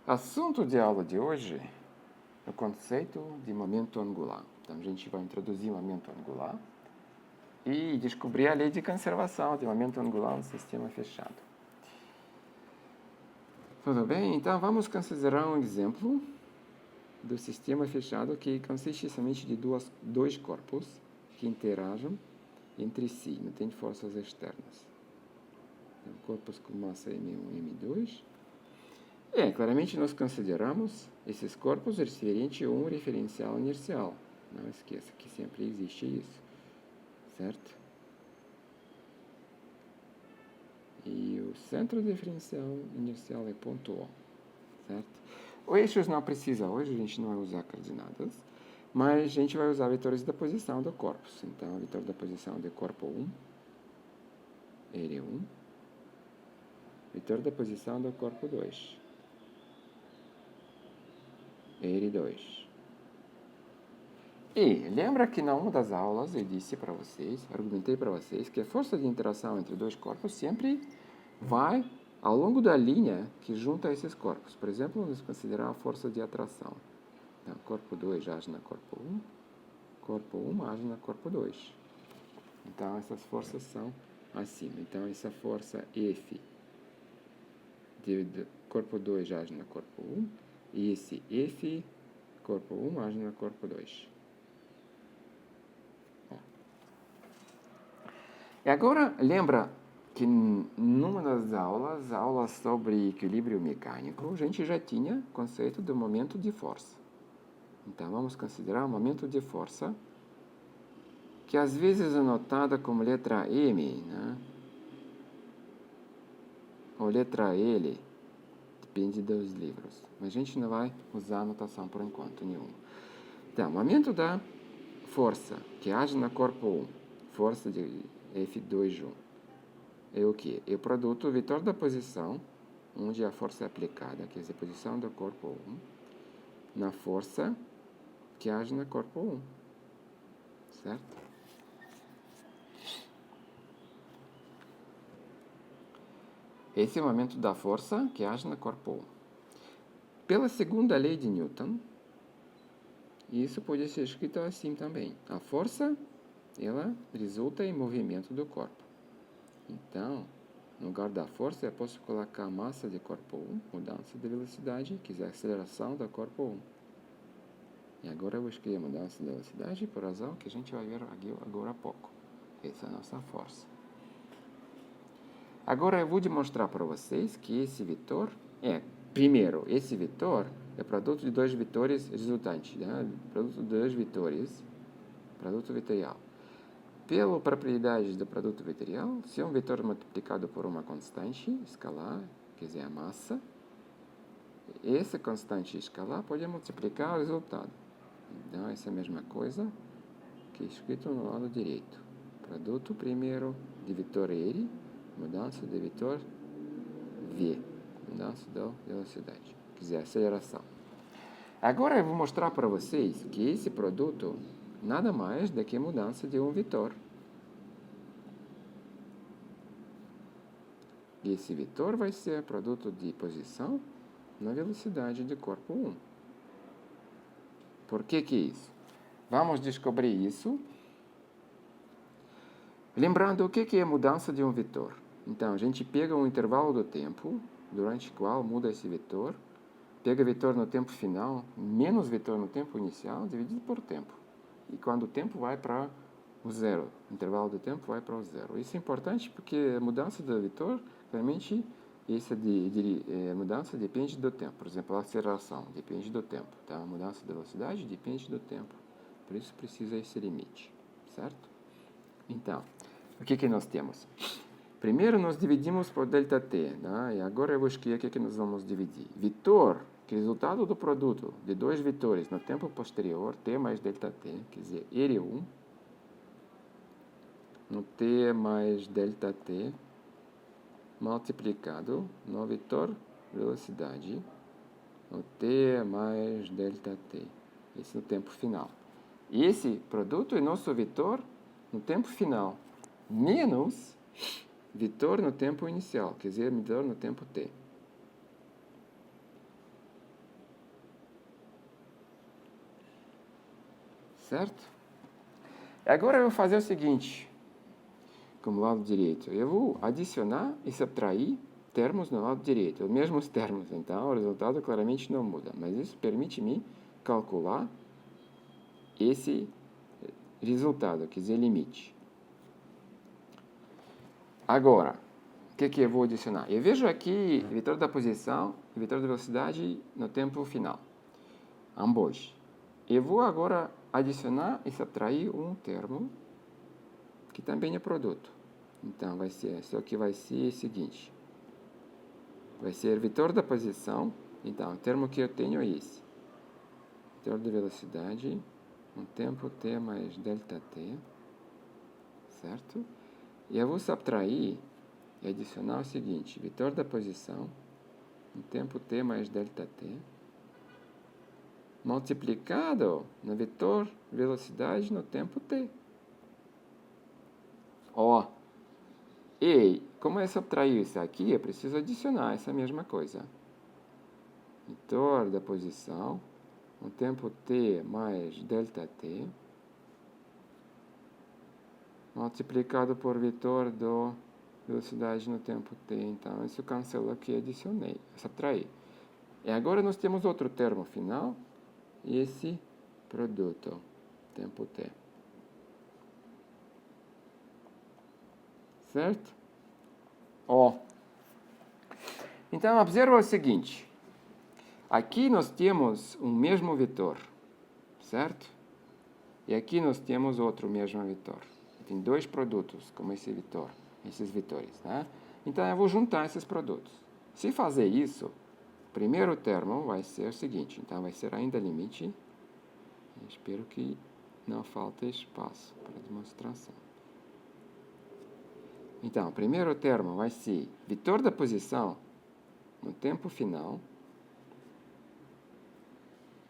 Assunto de aula de hoje é o conceito de momento angular. Então, a gente vai introduzir o momento angular e descobrir a lei de conservação de momento angular no sistema fechado. Tudo bem? Então, vamos considerar um exemplo do sistema fechado que consiste somente de dois corpos que interagem entre si, não tem forças externas. Então, corpos com massa M1 e M2. Claramente nós consideramos esses corpos referente a um referencial inercial. Não esqueça que sempre existe isso, certo? E o centro de diferencial inercial é ponto O, certo? O eixos não precisa hoje, a gente não vai usar coordenadas, mas a gente vai usar vetores da posição do corpos. Então, o vetor da posição de corpo 1, R1, vetor da posição do corpo 2, R2. E lembra que na uma das aulas eu disse para vocês, argumentei para vocês, que a força de interação entre dois corpos sempre vai ao longo da linha que junta esses corpos. Por exemplo, vamos considerar a força de atração. Então, corpo 2 age na corpo 1 age na corpo 2. Então, essas forças são acima. Então, essa força F de corpo 2 age na corpo 1 e esse F corpo 1 age na corpo 2. E agora, lembra que numa das aulas sobre equilíbrio mecânico, a gente já tinha o conceito do momento de força. Então, vamos considerar o momento de força, que às vezes é notada como letra M, né? Ou letra L, depende dos livros. Mas a gente não vai usar anotação por enquanto nenhuma. Então, o momento da força que age na corpo 1, força de F2 é o que? É o produto, o vetor da posição, onde a força é aplicada, quer dizer, a posição do corpo 1, na força que age no corpo 1. Certo? Esse é o momento da força que age no corpo 1. Pela segunda lei de Newton, isso pode ser escrito assim também. A força, ela resulta em movimento do corpo. Então, no lugar da força, eu posso colocar a massa de corpo 1, mudança de velocidade, que é a aceleração do corpo 1. E agora eu vou escrever mudança de velocidade por razão que a gente vai ver agora há pouco. Essa é a nossa força. Agora eu vou demonstrar para vocês que esse vetor primeiro, esse vetor é produto de dois vetores resultantes, né? Produto de dois vetores, produto vetorial. Pela propriedade do produto vetorial, se é um vetor multiplicado por uma constante escalar, quer dizer, a massa, essa constante escalar pode multiplicar o resultado. Então, essa é a mesma coisa que é escrito no lado direito. Produto primeiro de vetor L, mudança de vetor V, mudança da velocidade, quer dizer, aceleração. Agora eu vou mostrar para vocês que esse produto nada mais do que mudança de um vetor. E esse vetor vai ser produto de posição na velocidade de corpo 1. Por que é isso? Vamos descobrir isso lembrando o que é mudança de um vetor. Então, a gente pega um intervalo do tempo, durante o qual muda esse vetor, pega vetor no tempo final, menos vetor no tempo inicial, dividido por tempo. E quando o tempo vai para o zero, o intervalo do tempo vai para o zero. Isso é importante porque a mudança do vetor, realmente, essa mudança depende do tempo. Por exemplo, a aceleração depende do tempo. Tá? A mudança da velocidade depende do tempo. Por isso precisa esse limite, certo? Então, o que nós temos? Primeiro nós dividimos por ΔT, né? E agora eu vou escrever o que nós vamos dividir. Vetor, que é o resultado do produto de dois vetores no tempo posterior, T mais ΔT, quer dizer, R1, no T mais ΔT, multiplicado no vetor velocidade, no T mais ΔT, esse no tempo final. E esse produto é nosso vetor no tempo final, menos vetor no tempo inicial, quer dizer, vetor no tempo t. certo? Agora eu vou fazer o seguinte, como lado direito. Eu vou adicionar e subtrair termos no lado direito, os mesmos termos. Então, o resultado claramente não muda. Mas isso permite-me calcular esse resultado, quer dizer, limite. Agora, o que eu vou adicionar? Eu vejo aqui vetor da posição e vetor da velocidade no tempo final. Ambos. Eu vou agora adicionar e subtrair um termo que também é produto. Então, vai ser, só que vai ser o seguinte. Vai ser vetor da posição. Então, o termo que eu tenho é esse. Vetor da velocidade, um tempo t mais delta t, certo? E eu vou subtrair e adicionar o seguinte, vetor da posição, um tempo t mais delta t, multiplicado no vetor velocidade no tempo t. Ó, e como eu subtrair isso aqui, eu preciso adicionar essa mesma coisa. Vetor da posição, um tempo t mais delta t, multiplicado por vetor da velocidade no tempo t. Então, isso cancela aqui, adicionei, subtraí. E agora nós temos outro termo final, esse produto, tempo t. Certo? Ó. Então, observa o seguinte. Aqui nós temos um mesmo vetor, certo? E aqui nós temos outro mesmo vetor. Tem dois produtos como esse vetor, esses vetores, né? Então, eu vou juntar esses produtos. Se fazer isso, o primeiro termo vai ser o seguinte. Então, vai ser ainda limite. Espero que não falte espaço para demonstração. Então, o primeiro termo vai ser vetor da posição no tempo final,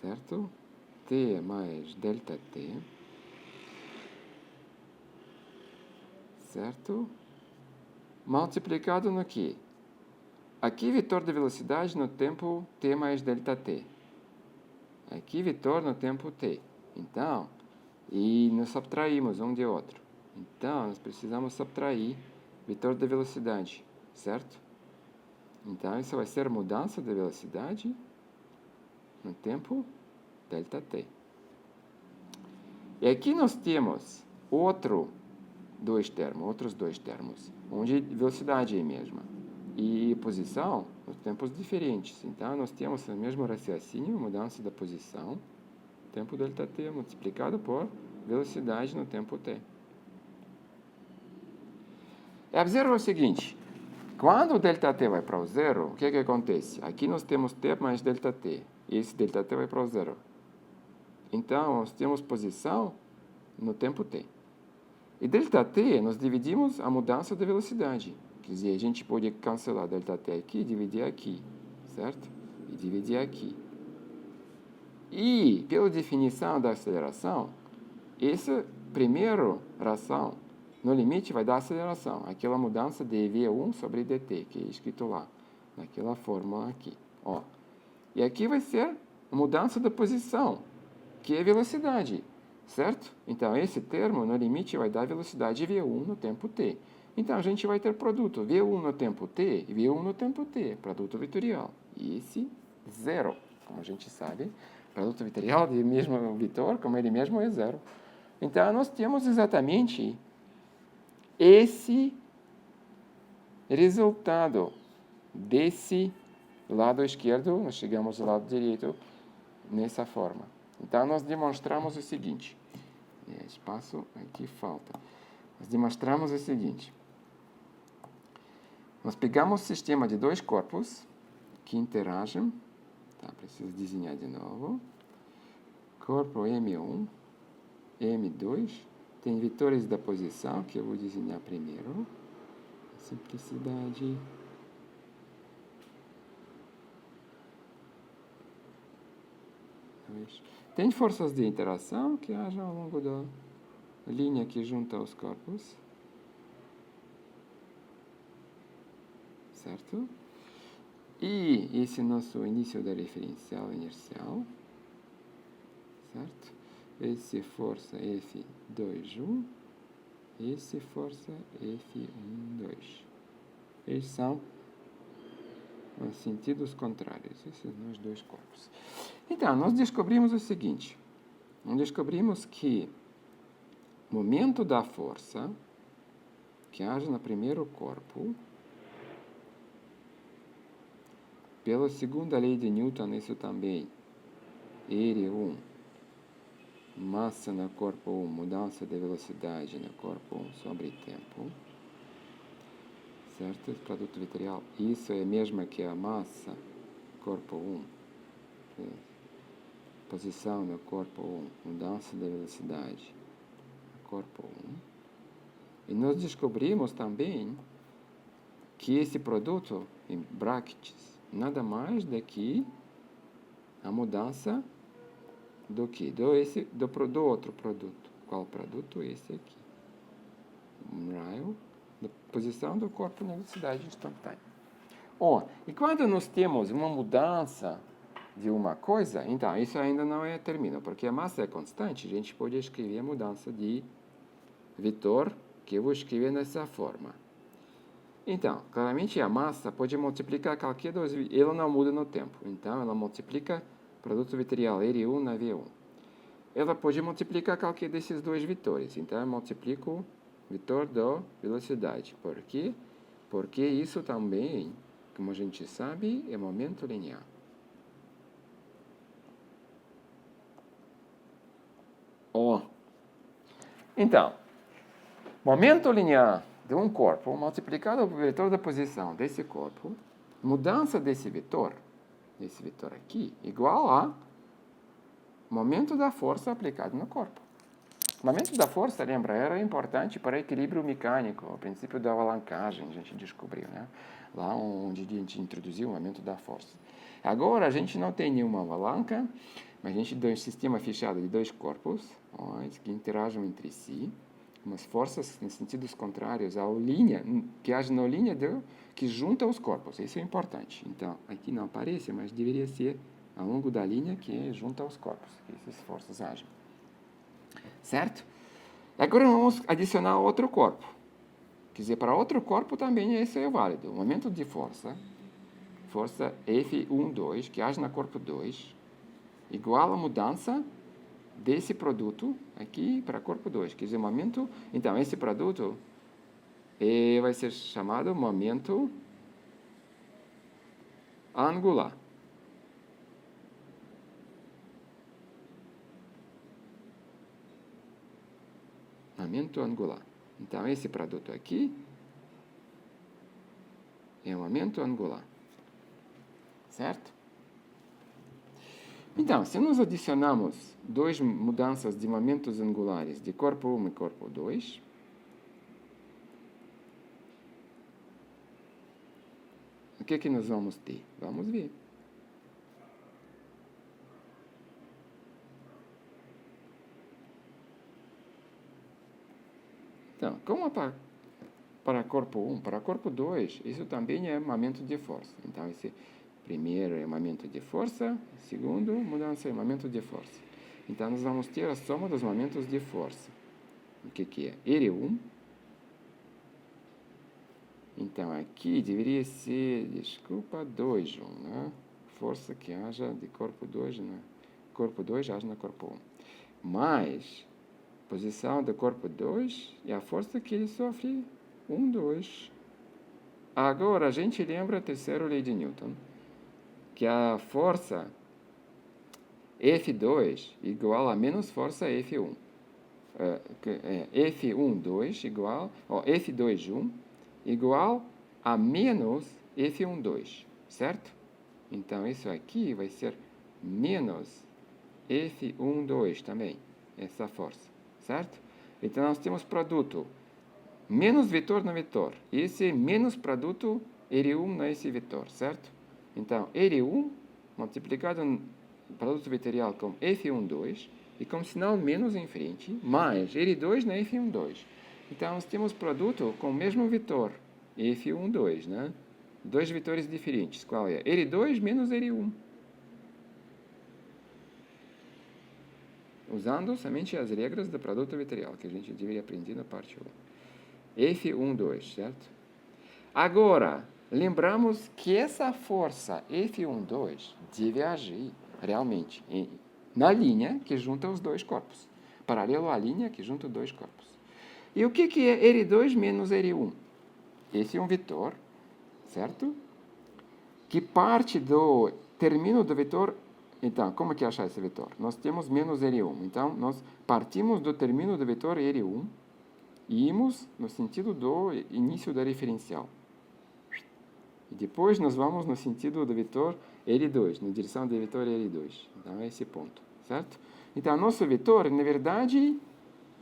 certo? T mais delta t, certo? Multiplicado no quê? Aqui vetor de velocidade no tempo t mais delta t. Aqui vetor no tempo t. Então, e nós subtraímos um de outro. Então, nós precisamos subtrair vetor de velocidade, certo? Então, isso vai ser mudança de velocidade no tempo delta t. E aqui nós temos outros dois termos, onde velocidade é a mesma. E posição, os tempos diferentes. Então, nós temos o mesmo raciocínio, mudança da posição, tempo delta t multiplicado por velocidade no tempo t. E observa o seguinte, quando o delta t vai para o zero, o que acontece? Aqui nós temos t mais delta t, e esse delta t vai para o zero. Então, nós temos posição no tempo t. E delta t, nós dividimos a mudança de velocidade. Quer dizer, a gente pode cancelar delta t aqui e dividir aqui, certo? E dividir aqui. E, pela definição da aceleração, essa primeira ração, no limite, vai dar aceleração. Aquela mudança de v1 sobre dt, que é escrito lá, naquela fórmula aqui. Ó. E aqui vai ser a mudança de posição, que é velocidade, certo? Então, esse termo, no limite, vai dar velocidade v1 no tempo t. Então, a gente vai ter produto v1 no tempo t e v1 no tempo t, produto vetorial. E esse, zero, como a gente sabe. Produto vetorial do mesmo vetor, como ele mesmo é zero. Então, nós temos exatamente esse resultado desse lado esquerdo, nós chegamos ao lado direito nessa forma. Então, nós demonstramos o seguinte. Espaço aqui falta. Nós demonstramos o seguinte. Nós pegamos um sistema de dois corpos que interagem. Tá, preciso desenhar de novo. Corpo M1, M2. Tem vetores da posição, que eu vou desenhar primeiro. Simplicidade. Tem forças de interação que hajam ao longo da linha que junta os corpos. Certo? E esse é nosso início da referencial inercial. Certo? esse força F2, esse força F1, Eles são sentidos contrários, esses são os dois corpos. Então, nós descobrimos o seguinte, nós descobrimos que o momento da força que age no primeiro corpo, pela segunda lei de Newton, isso também, R1, massa no corpo 1, mudança de velocidade no corpo 1 sobre tempo, certo? Produto vetorial, isso é mesmo que a massa, corpo 1, posição no corpo 1, mudança de velocidade no corpo 1. E nós descobrimos também que esse produto, em brackets, nada mais do que a mudança do que? Do outro produto. Qual produto? Esse aqui. Um raio da posição do corpo na velocidade instantânea. E quando nós temos uma mudança de uma coisa, então isso ainda não é término, porque a massa é constante, a gente pode escrever a mudança de vetor, que eu vou escrever nessa forma. Então, claramente a massa pode multiplicar qualquer dois, ela não muda no tempo, então ela multiplica produto vetorial R1 na V1. Ela pode multiplicar qualquer desses dois vetores, então eu multiplico o vetor da velocidade. Por quê? Porque isso também, como a gente sabe, é momento linear. Então, momento linear de um corpo multiplicado pelo vetor da posição desse corpo, mudança desse vetor aqui, igual a momento da força aplicado no corpo. O momento da força, lembra, era importante para equilíbrio mecânico, o princípio da alavancagem, a gente descobriu, né? Lá onde a gente introduziu o momento da força. Agora, a gente não tem nenhuma alavanca, mas a gente tem um sistema fechado de dois corpos, que interagem entre si, umas forças em sentidos contrários à linha, que agem na linha que junta os corpos. Isso é importante. Então, aqui não aparece, mas deveria ser ao longo da linha que junta os corpos, que essas forças agem. Certo? Agora vamos adicionar outro corpo. Quer dizer, para outro corpo também isso é válido. O momento de força F1, 2, que age no corpo 2, igual a mudança desse produto aqui para corpo 2. Quer dizer, o momento... Então, esse produto vai ser chamado momento angular. Momento angular. Então, esse produto aqui é o momento angular. Certo? Então, se nós adicionamos duas mudanças de momentos angulares de corpo 1 e corpo 2, o que nós vamos ter? Vamos ver. Então, como para corpo 1, para corpo 2, isso também é momento de força. Então, esse primeiro é momento de força, segundo, mudança é momento de força. Então, nós vamos ter a soma dos momentos de força. O que é? R1. Então, aqui deveria ser, 2, né? Força que haja de corpo 2, né? Corpo 2 age no corpo 1. Mais posição do corpo 2 e a força que ele sofre 1, 2. Agora, a gente lembra a terceira lei de Newton, que a força F2 igual a menos força F1. F1, 2 igual, F2, 1 igual a menos F1, 2, certo? Então, isso aqui vai ser menos F1, 2 também, essa força, certo? Então, nós temos produto menos vetor no vetor. Esse é menos produto R1 nesse vetor, certo? Então, R1 multiplicado no produto vetorial com F1, 2 e com sinal menos em frente, mais R2 na F1, 2. Então, nós temos produto com o mesmo vetor, F1, 2, né? Dois vetores diferentes. Qual é? R2 menos R1. usando somente as regras do produto vetorial, que a gente deveria aprender na parte 1. F1, 2, certo? Agora, lembramos que essa força F1, 2 deve agir realmente na linha que junta os dois corpos, paralelo à linha que junta os dois corpos. E o que é R2 menos R1? Esse é um vetor, certo? Que parte do termino do vetor. Então, como que achar esse vetor? Nós temos menos R1. Então, nós partimos do termino do vetor R1 e ímos no sentido do início da referencial. E depois nós vamos no sentido do vetor R2, na direção do vetor R2. Então, é esse ponto, certo? Então, nosso vetor, na verdade,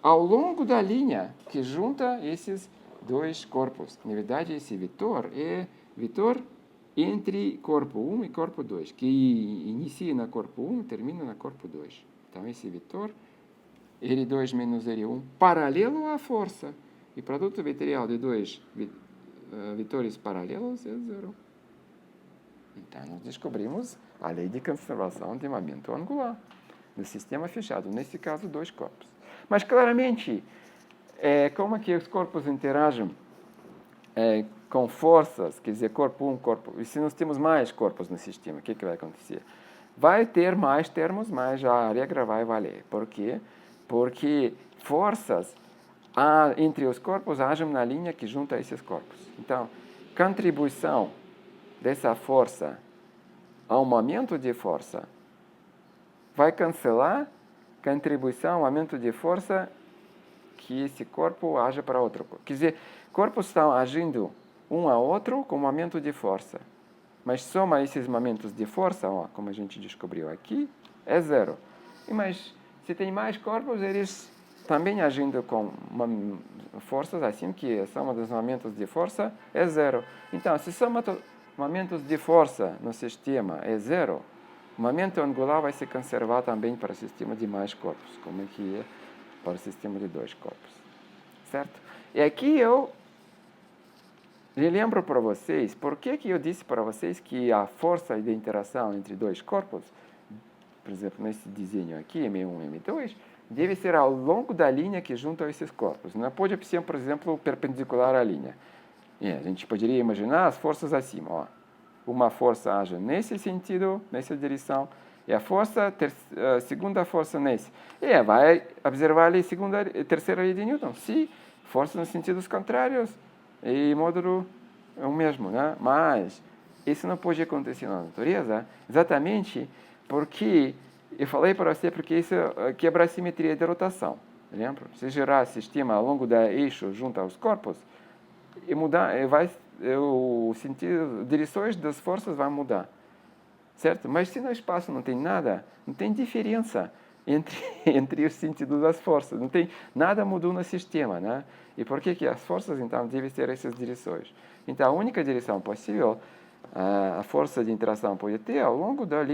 ao longo da linha que junta esses dois corpos. Na verdade, esse vetor é vetor entre corpo 1 e corpo 2, que inicia na corpo 1 e termina na corpo 2. Então, esse vetor, R2 menos R1, paralelo à força. E produto vetorial de dois vetores paralelos é zero. Então, nós descobrimos a lei de conservação de momento angular no sistema fechado, nesse caso, dois corpos. Mas, claramente, como é que os corpos interagem com forças, quer dizer, corpo 1, corpo... E se nós temos mais corpos no sistema, o que vai acontecer? Vai ter mais termos, mas a regra vai valer. Por quê? Porque forças entre os corpos agem na linha que junta esses corpos. Então, contribuição dessa força ao momento de força vai cancelar contribuição ao aumento de força que esse corpo age para outro corpo. Quer dizer, corpos estão agindo um ao outro com aumento de força. Mas soma esses momentos de força, como a gente descobriu aqui, é zero. Mas se tem mais corpos, eles também agindo com forças assim que a soma dos momentos de força é zero. Então, se soma momentos de força no sistema é zero, o momento angular vai se conservar também para o sistema de mais corpos, como é que é para o sistema de dois corpos. Certo? E aqui eu relembro para vocês por que eu disse para vocês que a força de interação entre dois corpos, por exemplo, nesse desenho aqui, M1 e M2, deve ser ao longo da linha que junta esses corpos. Não pode ser, por exemplo, perpendicular à linha. A gente poderia imaginar as forças acima. Uma força age nesse sentido, nessa direção, e a força, segunda força nesse. E vai observar ali terceira lei de Newton. Se força nos sentidos contrários, e módulo é o mesmo, né? Mas isso não pode acontecer na natureza, exatamente porque eu falei para você porque isso quebra a simetria de rotação. Lembra? Se gerar sistema ao longo da eixo junto aos corpos, e mudar, o sentido, direções das forças vão mudar, certo? Mas se no espaço não tem nada, não tem diferença entre os sentidos das forças, não tem nada mudou no sistema, né? E por que as forças então devem ser essas direções? Então a única direção possível a força de interação pode ter ao longo da linha